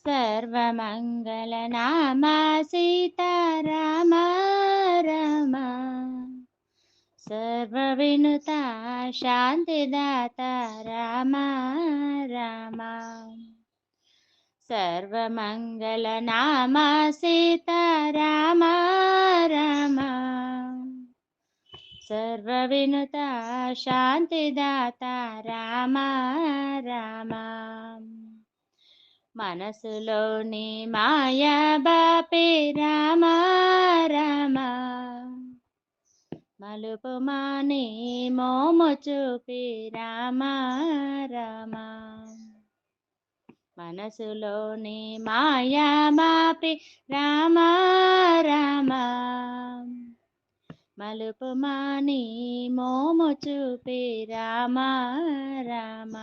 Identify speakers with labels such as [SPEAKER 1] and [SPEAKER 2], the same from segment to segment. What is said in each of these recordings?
[SPEAKER 1] सर्वमङ्गलनामा सीताराम राम सर्वविनुता शान्तिदाता राम राम सर्वमङ्गलनामा सीताराम राम सर्वविनुता शान्तिदाता राम राम మనసులోని మాయా బాపే రామ రామ మలుపు మాని మోము చూపి రామ రామ మనసులోని మాయా బాపే రామ రామ మలుపు మాని మోము చూపి రామ రామ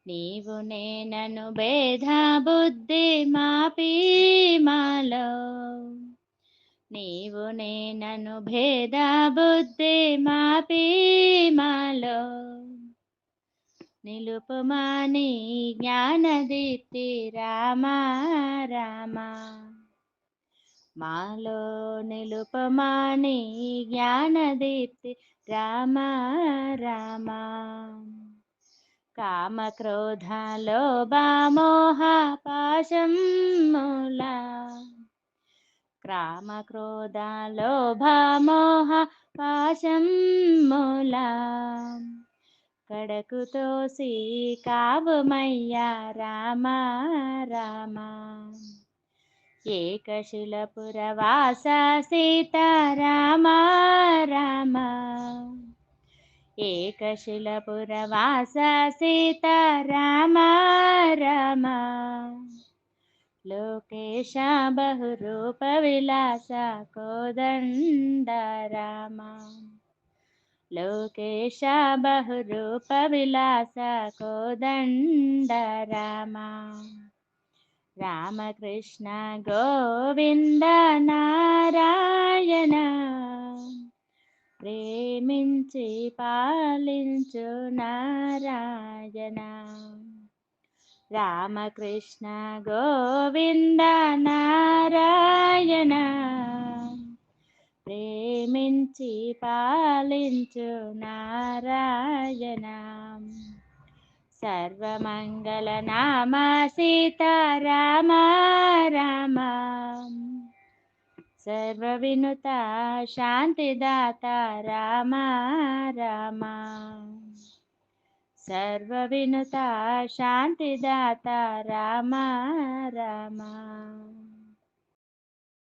[SPEAKER 1] నీవు నేనను భేద బుద్ధి మాపి మాలో నీవు నేనను భేద బుద్ధి మాపి మాలో నిలుపుమాని జ్ఞానదీప్తి రామ రామ మాలో నిలుపుమాని జ్ఞానదీప్తి రామ రామ కామ క్రోధ లోభ మోహ పాశం మూల కామ క్రోధ లోభ మోహ పాశం మూల కడకు తోసి కావుమయ్యా రామ రామ ఏకశిలపురవాస సీతారామ రామ ఏకశిలపురవాస సీతారామ రామ లోకేశ బహురూప విలాస కోదండ రామ లోకేశ బహురూప విలాస కోదండ రామ రామకృష్ణ గోవింద నారాయణ ప్రేమించి పాలించు నారాయణ రామకృష్ణ గోవింద నారాయణ ప్రేమించి పాలించు నారాయణ సర్వమంగళనామ సీతారామ రామ सर्वविनुता शान्तिदाता राम राम सर्वविनुता शान्तिदाता राम राम